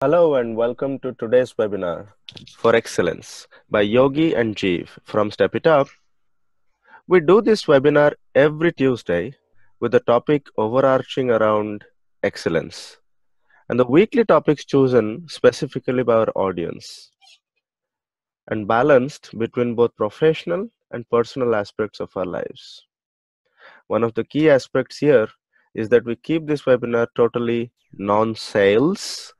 Hello and welcome to today's webinar for Excellence by Yogi and Jeev from Step It Up. We do this webinar every Tuesday with the topic overarching around excellence and the weekly topics chosen specifically by our audience and balanced between both professional and personal aspects of our lives. One of the key aspects here is that we keep this webinar totally non-sales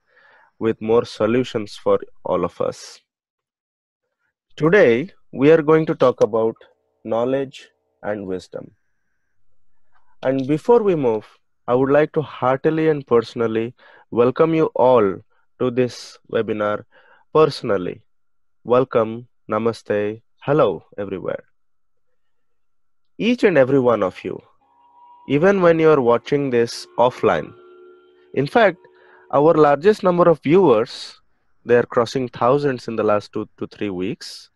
with more solutions for all of us. Today, we are going to talk about knowledge and wisdom. And before we move, I would like to heartily and personally welcome you all to this webinar personally. Welcome, namaste, hello everywhere. Each and every one of you, even when you are watching this offline. In fact, our largest number of viewers, they are crossing thousands in the last 2 to 3 weeks.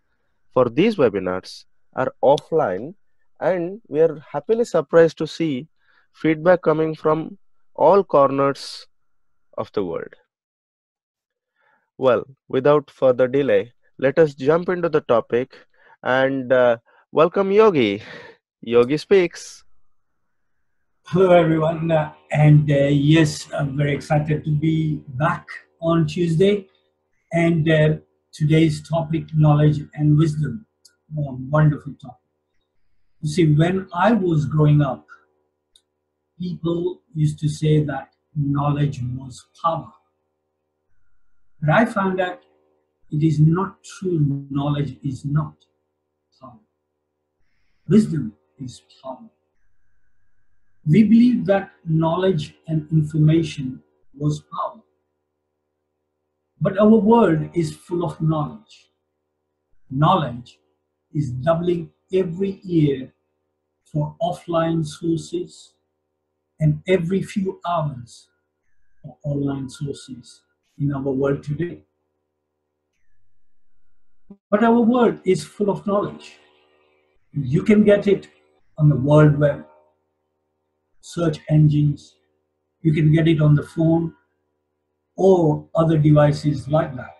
For these webinars are offline, and we are happily surprised to see feedback coming from all corners of the world. Well, without further delay, let us jump into the topic and welcome Yogi. Yogi speaks. Hello, everyone. Yes, I'm very excited to be back on Tuesday. And today's topic, knowledge and wisdom. Wonderful topic. You see, when I was growing up, people used to say that knowledge was power. But I found that it is not true. Knowledge is not power. Wisdom is power. We believe that knowledge and information was power. But our world is full of knowledge. Knowledge is doubling every year for offline sources and every few hours for online sources in our world today. But our world is full of knowledge. You can get it on the World Web, search engines. You can get it on the phone or other devices like that.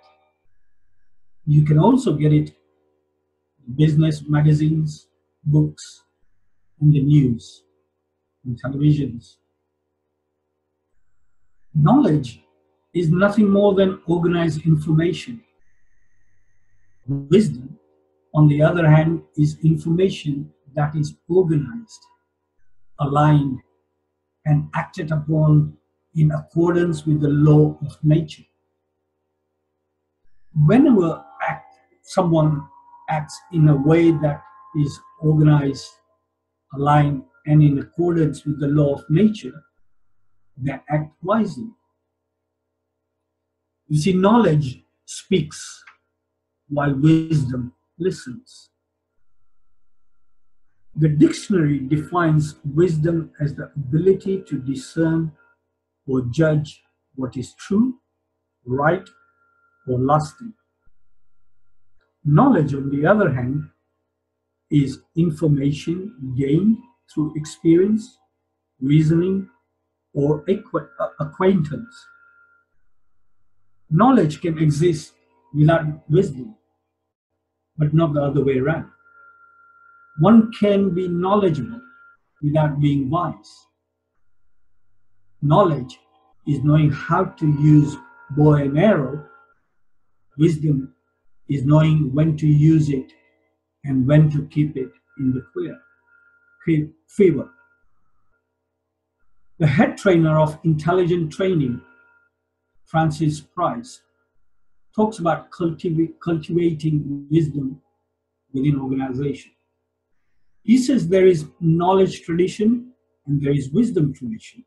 You can also get it in business magazines, books, and the news, and televisions. Knowledge is nothing more than organized information. Wisdom, on the other hand, is information that is organized, aligned, and acted upon in accordance with the law of nature. Whenever someone acts in a way that is organized, aligned, and in accordance with the law of nature, they act wisely. You see, knowledge speaks while wisdom listens. The dictionary defines wisdom as the ability to discern or judge what is true, right, or lasting. Knowledge, on the other hand, is information gained through experience, reasoning, or acquaintance. Knowledge can exist without wisdom, but not the other way around. One can be knowledgeable without being wise. Knowledge is knowing how to use bow and arrow. Wisdom is knowing when to use it and when to keep it in the quiver. The head trainer of intelligent training, Francis Price, talks about cultivating wisdom within organization. He says there is knowledge tradition and there is wisdom tradition.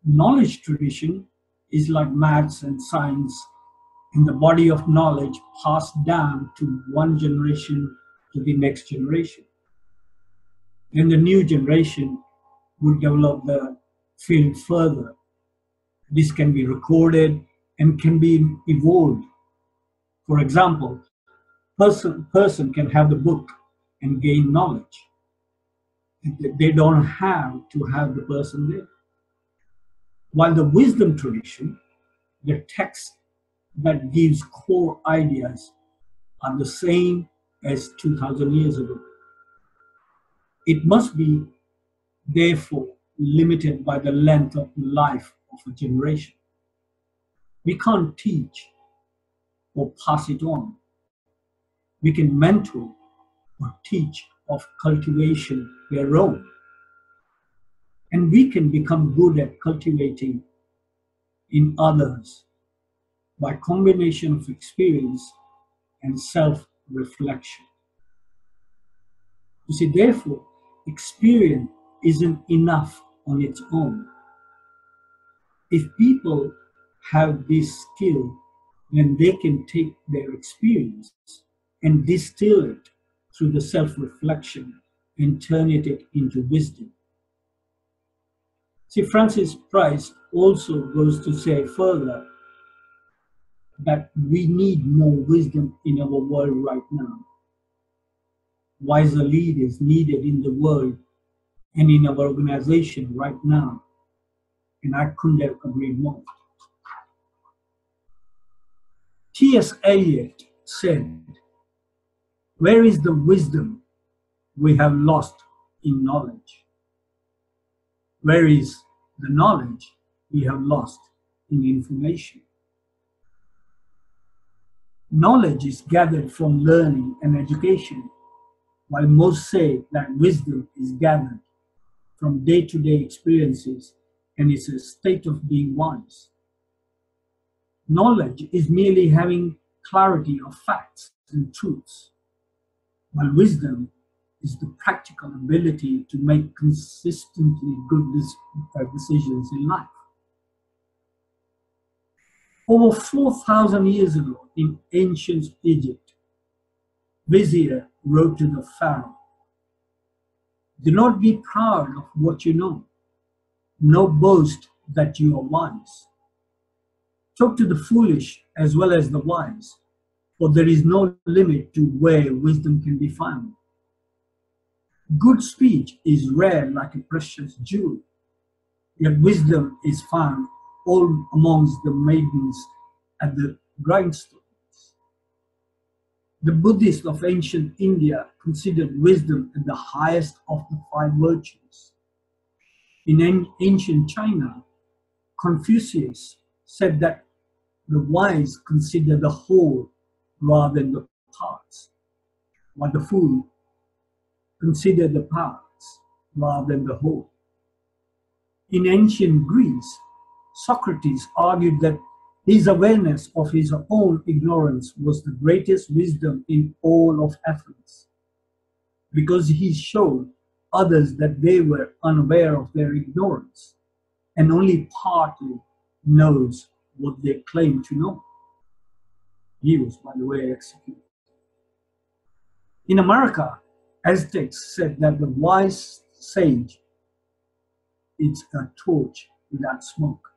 Knowledge tradition is like maths and science in the body of knowledge passed down to one generation to the next generation. Then the new generation would develop the field further. This can be recorded and can be evolved. For example, person can have the book and gain knowledge. They don't have to have the person there. While the wisdom tradition The text that gives core ideas are the same as 2000 years ago. It must be, therefore, limited by the length of life of a generation. We can't teach or pass it on. We can mentor or teach of cultivation their own. And we can become good at cultivating in others by combination of experience and self-reflection. You see, therefore, experience isn't enough on its own. If people have this skill, then they can take their experience and distill it through the self-reflection and turn it into wisdom. See, Francis Price also goes to say further that we need more wisdom in our world right now. Wiser leaders needed in the world and in our organization right now. And I couldn't have agreed more. T.S. Eliot said, "Where is the wisdom we have lost in knowledge? Where is the knowledge we have lost in information?" Knowledge is gathered from learning and education, while most say that wisdom is gathered from day-to-day experiences and is a state of being wise. Knowledge is merely having clarity of facts and truths, while wisdom is the practical ability to make consistently good decisions in life. Over 4,000 years ago in ancient Egypt, Vizier wrote to the Pharaoh, "Do not be proud of what you know, nor boast that you are wise. Talk to the foolish as well as the wise, for there is no limit to where wisdom can be found. Good speech is rare like a precious jewel, yet wisdom is found all amongst the maidens at the grindstones." The Buddhists of ancient India considered wisdom as the highest of the five virtues. In ancient China, Confucius said that the wise consider the whole rather than the parts, while the fool consider the parts rather than the whole. In ancient Greece, Socrates argued that his awareness of his own ignorance was the greatest wisdom in all of Athens, because he showed others that they were unaware of their ignorance and only partly knows what they claim to know. He was, by the way, executed. In America, Aztecs said that the wise sage is a torch without smoke,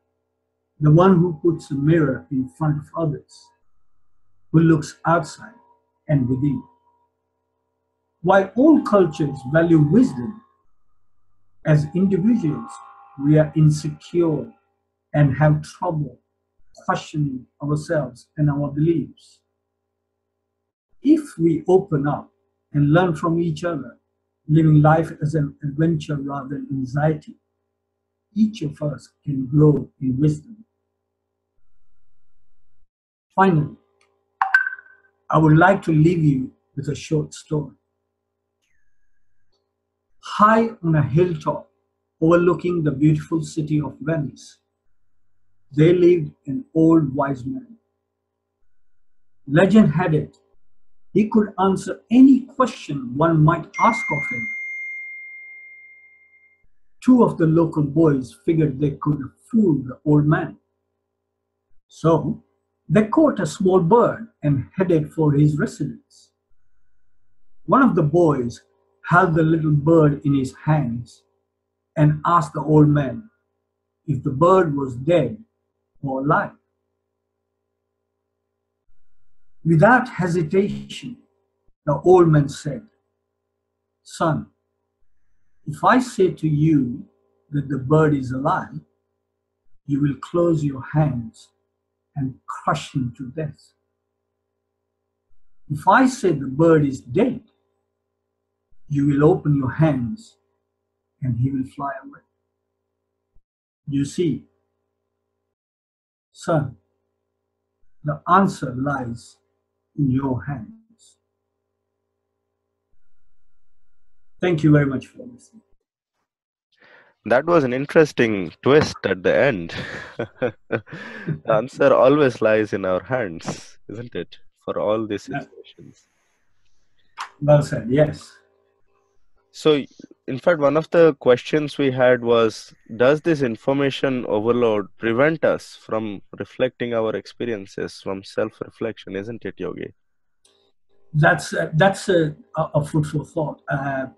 the one who puts a mirror in front of others, who looks outside and within. While all cultures value wisdom, as individuals, we are insecure and have trouble questioning ourselves and our beliefs. If we open up and learn from each other, living life as an adventure rather than anxiety, each of us can grow in wisdom. Finally, I would like to leave you with a short story. High on a hilltop overlooking the beautiful city of Venice, there lived an old wise man. Legend had it he could answer any question one might ask of him. Two of the local boys figured they could fool the old man. So they caught a small bird and headed for his residence. One of the boys held the little bird in his hands and asked the old man if the bird was dead or alive. Without hesitation, the old man said, "Son, if I say to you that the bird is alive, you will close your hands and crush him to death. If I say the bird is dead, you will open your hands and he will fly away. You see, son, the answer lies in your hands. Thank you very much for listening. That was an interesting twist at the end. The answer always lies in our hands, isn't it? For all these Uh, situations. Well said, yes. So, in fact, one of the questions we had was, does this information overload prevent us from reflecting our experiences, from self-reflection, isn't it, Yogi? That's a fruitful thought. A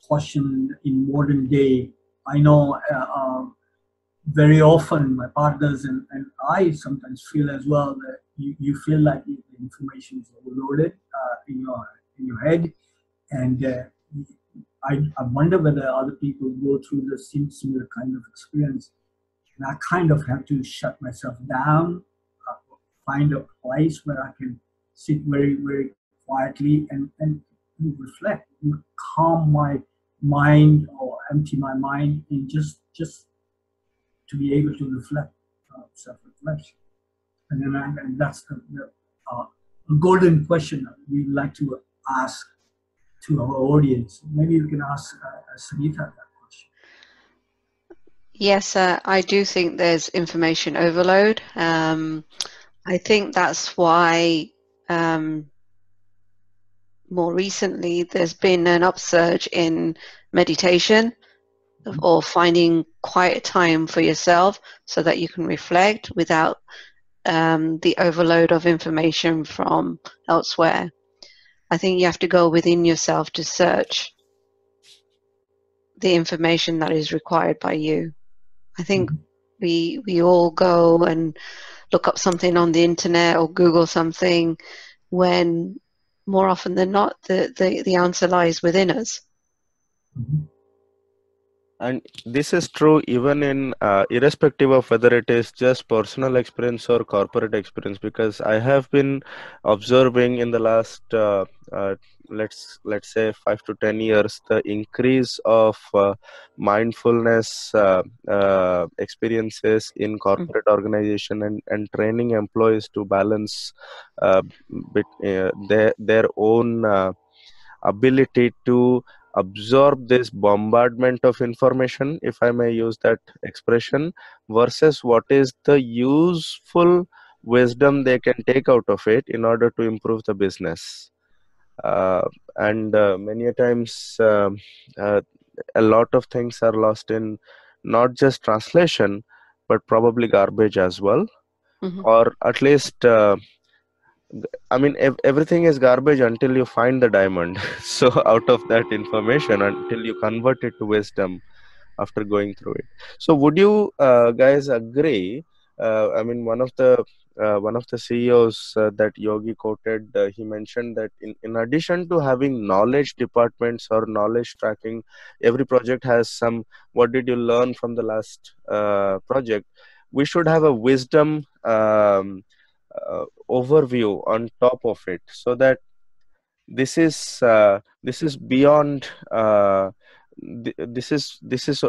question in modern day. I know very often my partners and I sometimes feel as well that you feel like the information is overloaded in your head, and I wonder whether other people go through the same similar kind of experience. And I kind of have to shut myself down, find a place where I can sit very, very quietly and reflect, calm my mind or empty my mind, and just to be able to reflect, self-reflection. And that's uh, a golden question that we like to ask to our audience. Maybe we can ask Sangeeta that question. Yes, I do think there's information overload. I think that's why more recently there's been an upsurge in meditation or finding quiet time for yourself so that you can reflect without the overload of information from elsewhere. I think you have to go within yourself to search the information that is required by you. I think Mhm. we all go and look up something on the internet or Google something when more often than not the answer lies within us. Mhm. And this is true even in irrespective of whether it is just personal experience or corporate experience, because I have been observing in the last let's say 5 to 10 years the increase of mindfulness experiences in Mm, corporate organization and training employees to balance their own ability to absorb this bombardment of information, if I may use that expression, versus what is the useful wisdom they can take out of it in order to improve the business. Uh, and many a times, uh, a lot of things are lost in not just translation, but probably garbage as well, mhm. or at least I mean, everything is garbage until you find the diamond. So, out of that information, until you convert it to wisdom after going through it. So, would you guys agree? I mean, one of the CEOs that Yogi quoted, he mentioned that in addition to having knowledge departments or knowledge tracking, every project has some. What did you learn from the last project? We should have a wisdom. Overview on top of it, so that this is beyond this is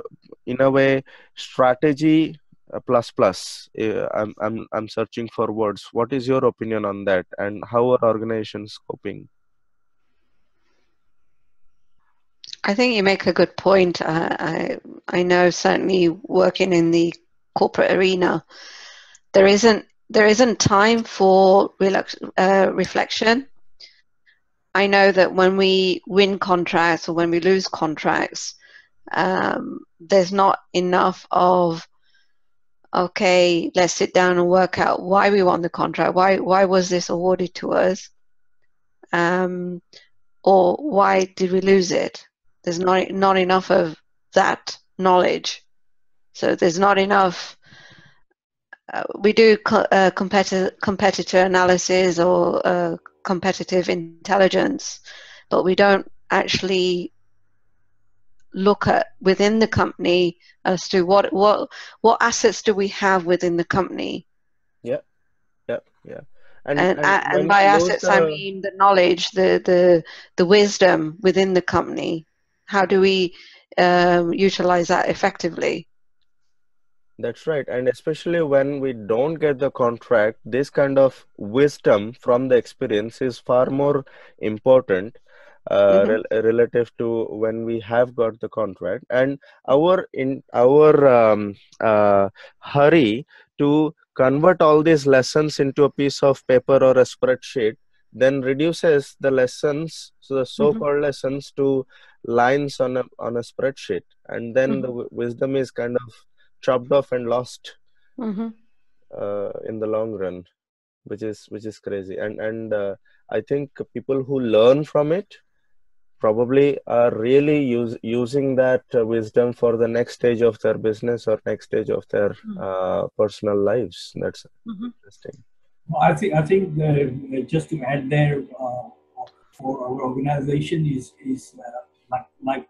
in a way strategy plus plus. I'm searching for words. What is your opinion on that, and how are organizations coping? I think you make a good point. I know certainly working in the corporate arena, there isn't time for reflection. I know that when we win contracts or when we lose contracts, there's not enough of, okay, let's sit down and work out why we won the contract. Why was this awarded to us? Um, or why did we lose it? There's not enough of that knowledge. So there's not enough. We do competitor analysis or competitive intelligence, but we don't actually look at within the company as to what assets do we have within the company. Yeah. yeah. And And when by we lose assets, I the mean the knowledge, the wisdom within the company. How do we utilize that effectively? That's right. And especially when we don't get the contract, this kind of wisdom from the experience is far more important Hmm. relative to when we have got the contract. And our hurry to convert all these lessons into a piece of paper or a spreadsheet then reduces the lessons, so the Hmm. so-called lessons, to lines on a spreadsheet, and then the Hmm. wisdom is kind of chopped off and lost Hmm. in the long run, which is crazy. And I think people who learn from it probably are really using that wisdom for the next stage of their business or next stage of their personal lives. That's Hmm. interesting. Well, I think just to add there, for our organization is like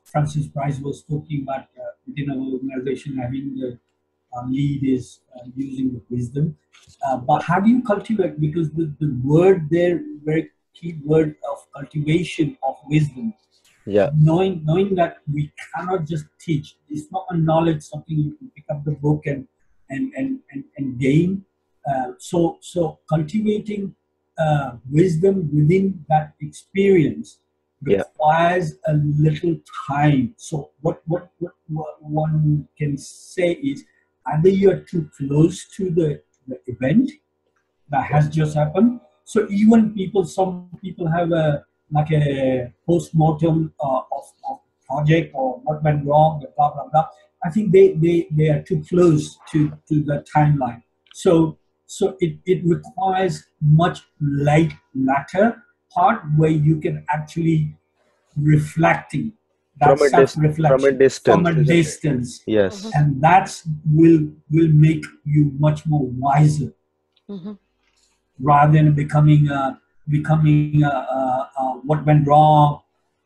Francis Price was talking about, within our organization having the lead is using the wisdom. But how do you cultivate? Because the word there, very key word of cultivation of wisdom, Yeah, knowing that we cannot just teach. It's not a knowledge something you can pick up the book and gain. So cultivating wisdom within that experience yeah. requires a little time. So what one can say is either you are too close to the event that Yeah. has just happened. So even people, some people have a like a post-mortem of project or what went wrong, blah blah blah. I think they are too close to the timeline. So it requires much latter part where you can actually reflecting that From a from a self-reflection from distance, a isn't it? distance, Hmm. Yes. and that's will make you much more wiser Hmm. rather than becoming what went wrong.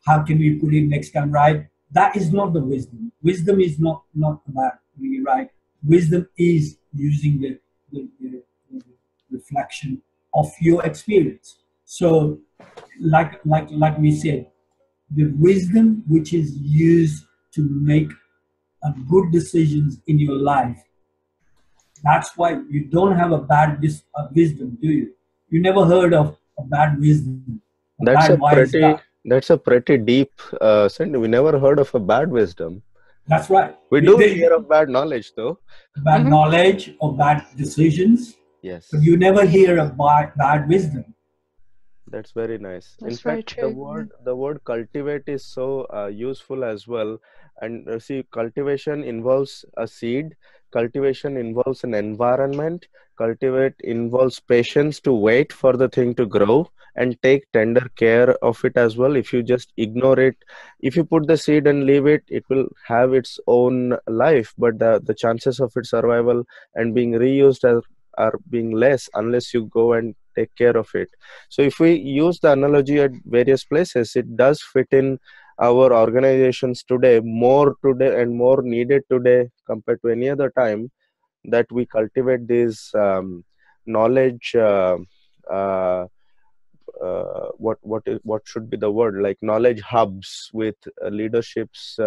How can we put it next time right? That is not the wisdom. Wisdom is not about doing it right. Wisdom is using the reflection of your experience. So, like we said, the wisdom which is used to make good decisions in your life. That's why you don't have a bad wisdom, do you? You never heard of a bad wisdom, a That's bad a wise guy. pretty deep sentence. We never heard of a bad wisdom. That's right. We do hear of bad knowledge, though. Bad Hmm. knowledge or bad decisions, but Yes. you never hear of bad wisdom. That's very nice. In That's very fact, the true. Yeah. word cultivate is so useful as well. And see, cultivation involves a seed. Cultivation involves an environment. Cultivate involves patience to wait for the thing to grow and take tender care of it as well. If you just ignore it, if you put the seed and leave it, it will have its own life, but the chances of its survival and being reused are being less unless you go and take care of it. So if we use the analogy at various places, it does fit in our organizations today, more today and more needed today compared to any other time, that we cultivate this knowledge. Uh, what should be the word, like knowledge hubs with leaderships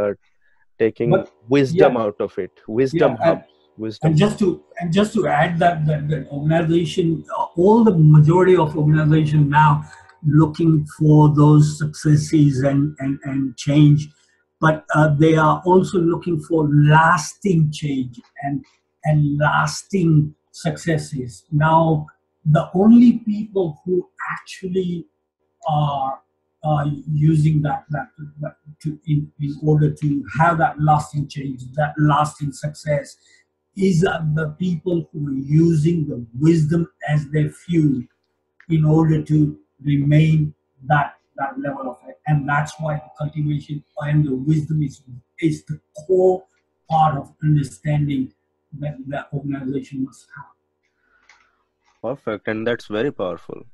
taking But wisdom yeah, out of it. Wisdom yeah, hubs, and wisdom just hubs. to add that organization, all the majority of organization now looking for those successes and change, but they are also looking for lasting change and lasting successes. Now the only people who actually are using that in order to have that lasting change, that lasting success, is the people who are using the wisdom as their fuel in order to remain that level of it. And that's why the cultivation and the wisdom is the core part of understanding that the organization must have. Perfect, and that's very powerful.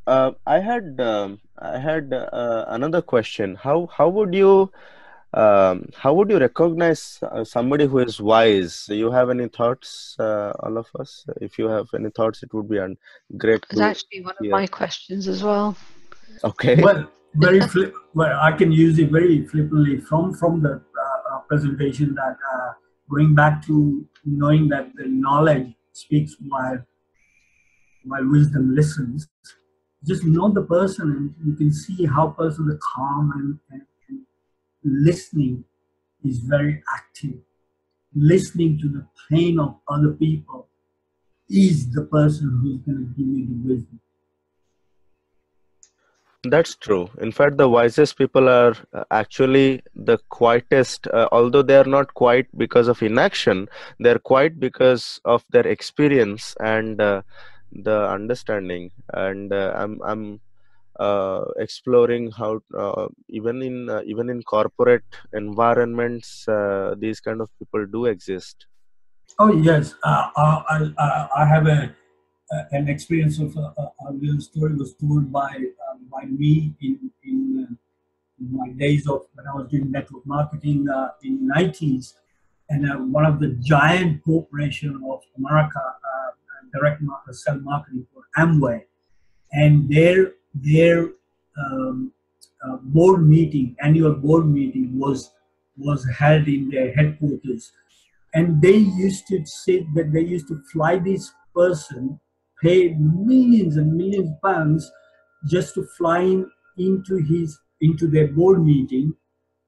I had another question. How would you How would you recognize somebody who is wise? Do you have any thoughts, all of us? If you have any thoughts, it would be great It's to actually one of hear. my questions as well. Okay. Well, well, I can use it very flippantly from the presentation that going back to knowing that the knowledge speaks while wisdom listens. Just know the person, and you can see how person is calm and listening is very active. Listening to the pain of other people is the person who's going to give you the wisdom. That's true. In fact, the wisest people are actually the quietest, although they are not quiet because of inaction, they're quiet because of their experience and the understanding. And I'm exploring how even in corporate environments, these kind of people do exist. Oh yes, I have an experience of a little story was told by me in my days of when I was doing network marketing in '90s, and one of the giant corporation of America, sell marketing for Amway, and their um, board meeting, annual board meeting was held in their headquarters, and they used to say that they used to fly this person, pay millions and millions of pounds just to fly him into their board meeting,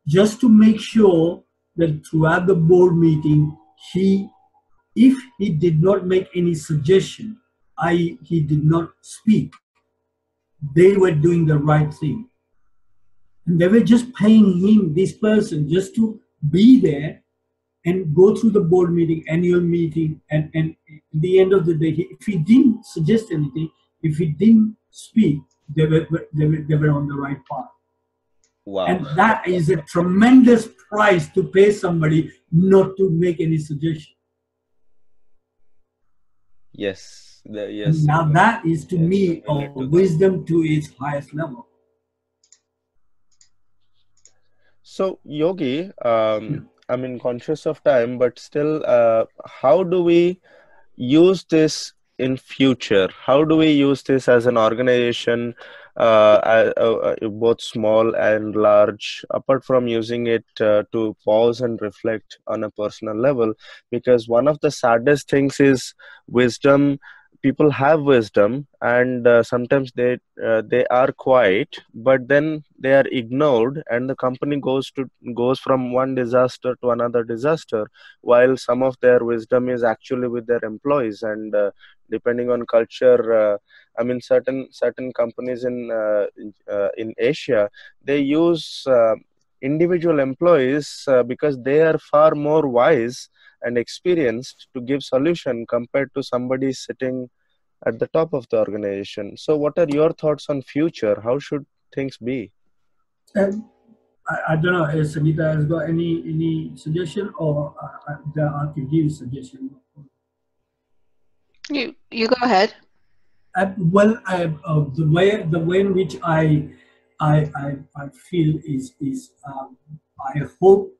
just to make sure that throughout the board meeting, he if he did not make any suggestion, he did not speak, they were doing the right thing. And they were just paying him, this person, just to be there and go through the board meeting, annual meeting, and at the end of the day, if he didn't suggest anything, if he didn't speak, they were on the right path. Wow. And that is a tremendous price to pay somebody not to make any suggestion. Yes. And Yes. now that is to Yes. I me a relate to that. wisdom to its highest level. So, Yogi, Yeah. I'm in conscious of time, but still, how do we use this in future? How do we use this as an organization, both small and large, apart from using it to pause and reflect on a personal level? Because one of the saddest things is wisdom. People have wisdom, and sometimes they are quiet, but then they are ignored, and the company goes from one disaster to another disaster, while some of their wisdom is actually with their employees. And depending on culture, I mean, certain companies in Asia, they use individual employees because they are far more wise and experienced to give solution compared to somebody sitting at the top of the organization. So what are your thoughts on future? How should things be? And I don't know if Sangeeta has got any suggestion, or I can give suggestion. You go ahead. Well, the way in which I feel is I hope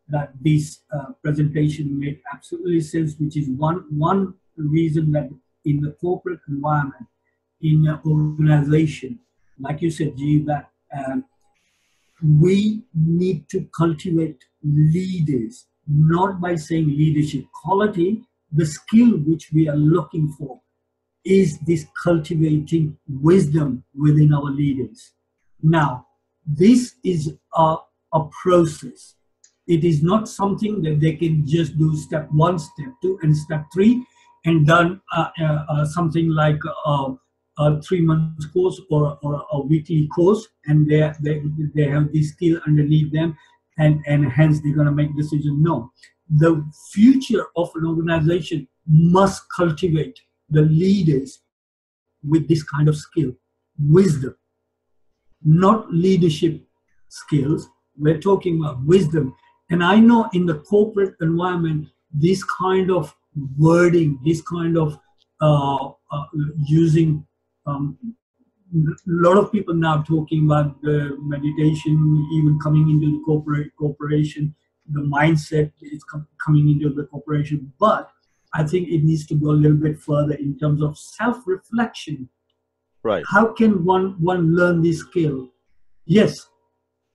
that this presentation made absolutely sense, which is one reason that in the corporate environment, in an organization, like you said, G, that we need to cultivate leaders, not by saying leadership quality, the skill which we are looking for is this cultivating wisdom within our leaders. Now, this is a process. It is not something that they can just do step one, step two, and step three, and done something like a 3 months course or a weekly course, and they have this skill underneath them, and hence they're going to make decisions. No, the future of an organization must cultivate the leaders with this kind of skill, wisdom, not leadership skills. We're talking about wisdom. And I know in the corporate environment, this kind of wording, this kind of uh, uh, using um, lot of people now talking about the meditation, even coming into the corporation. The mindset is coming into the corporation, but I think it needs to go a little bit further in terms of self-reflection. Right. How can one learn this skill? Yes,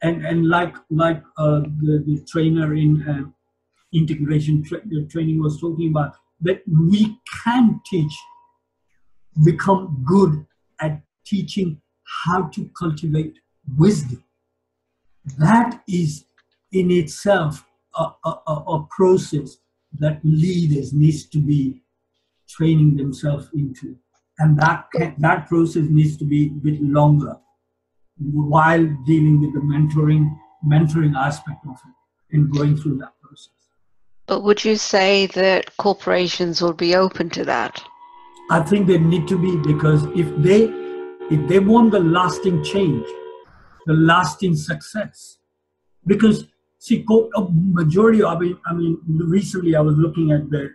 and the trainer in integration training was talking about, that we can teach, become good at teaching how to cultivate wisdom. That is in itself a process that leaders needs to be training themselves into, and that process needs to be a bit longer while dealing with the mentoring aspect of it and going through that process. But would you say that corporations would be open to that? I think they need to be, because if they want the lasting change, the lasting success, because see, a majority. I mean, recently I was looking at the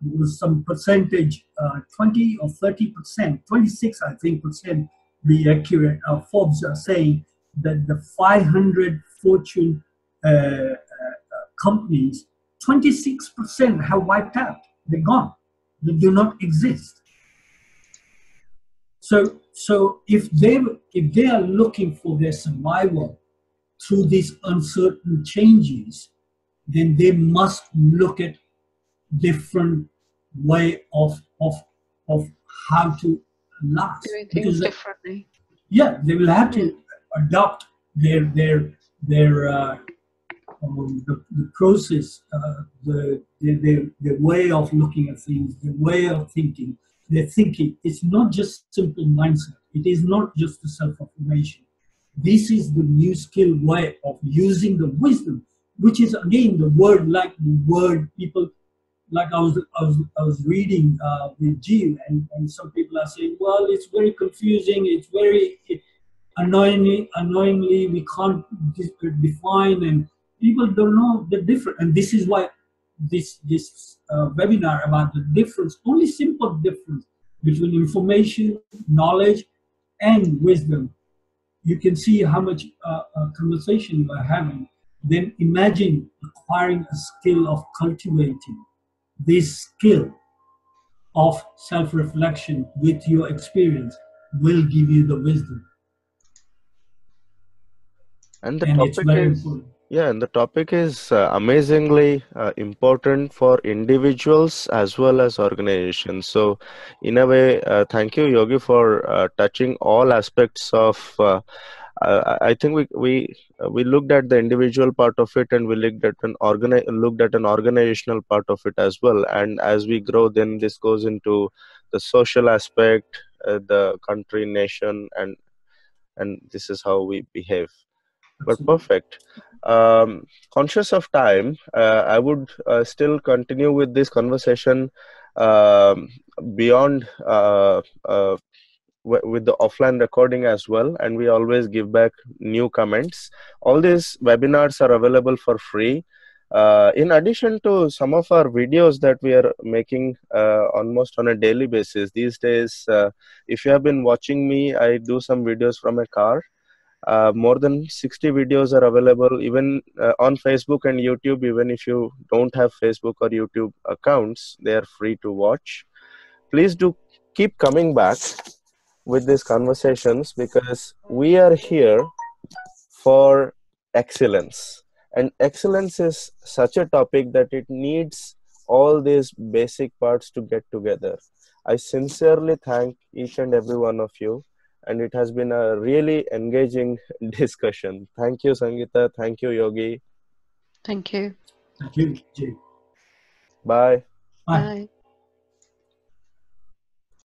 was some percentage, 20 or 30%, 26 I think percent, be accurate. Forbes are saying that the 500 Fortune companies, 26% have wiped out. They're gone. They do not exist. So if they are looking for their survival through these uncertain changes, then they must look at different way of how to last. Doing things Because differently. yeah, they will have Yeah. to adopt their the process, the way of looking at things, the way of thinking, their thinking. It's not just simple mindset. It is not just the self-affirmation. This is the new skill way of using the wisdom, which is again the word, like the word people, like I was reading with Jill, and some people are saying, well, it's very confusing, it's very annoyingly we can't define, and people don't know the difference. And this is why this webinar about the difference, only simple difference between information, knowledge, and wisdom. You can see how much conversation we're having. Then imagine acquiring a skill of cultivating this skill of self-reflection with your experience will give you the wisdom, And the and it's topic very is, important. yeah, and the topic is amazingly important for individuals as well as organizations. So, in a way, thank you, Yogi, for touching all aspects of. I think we looked at the individual part of it, and we looked at an organizational part of it as well. And as we grow, then this goes into the social aspect, the country, nation, and this is how we behave. But Absolutely. perfect. Conscious of time, I would still continue with this conversation um, beyond with the offline recording as well, and we always give back new comments. All these webinars are available for free. In addition to some of our videos that we are making almost on a daily basis these days, if you have been watching me, I do some videos from a car. More than 60 videos are available even on Facebook and YouTube. Even if you don't have Facebook or YouTube accounts, they are free to watch. Please do keep coming back with these conversations, because we are here for excellence. And excellence is such a topic that it needs all these basic parts to get together. I sincerely thank each and every one of you, and it has been a really engaging discussion. Thank you, Sangeeta. Thank you, Yogi. Thank you. Thank you, Jay. Bye. Bye. Bye.